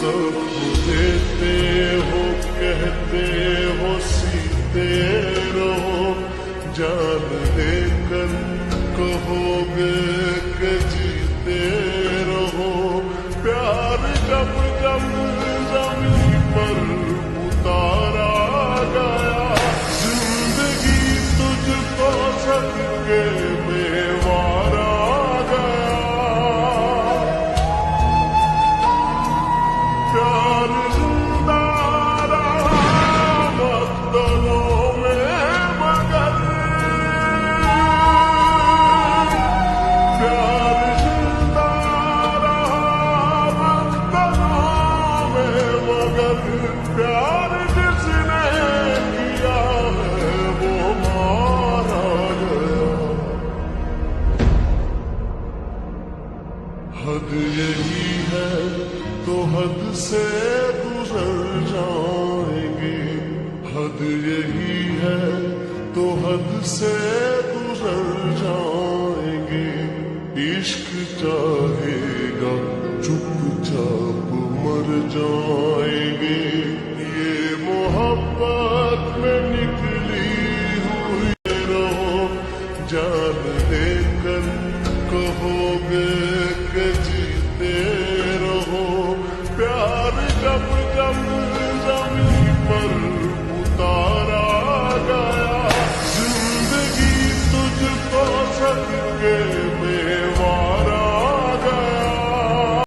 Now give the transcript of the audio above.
सब देते हो, कहते हो सीते रहो, जान लेकर कहोगे कि जीते रहो। प्यार जब जब जमीन पर उतारा गया, जिंदगी तुझको सबके बेवारा गया। प्यार जिंदा रहा बदलों में, मगर प्यार जिंदा रहा बदलों में, मगर प्यार जिसने किया है वो मारा गया। हद यही है तो हद से गुजर जाएंगे, हद यही है तो हद से गुजर जाएंगे। इश्क चाहेगा चुपचाप मर जाएंगे, ये मोहब्बत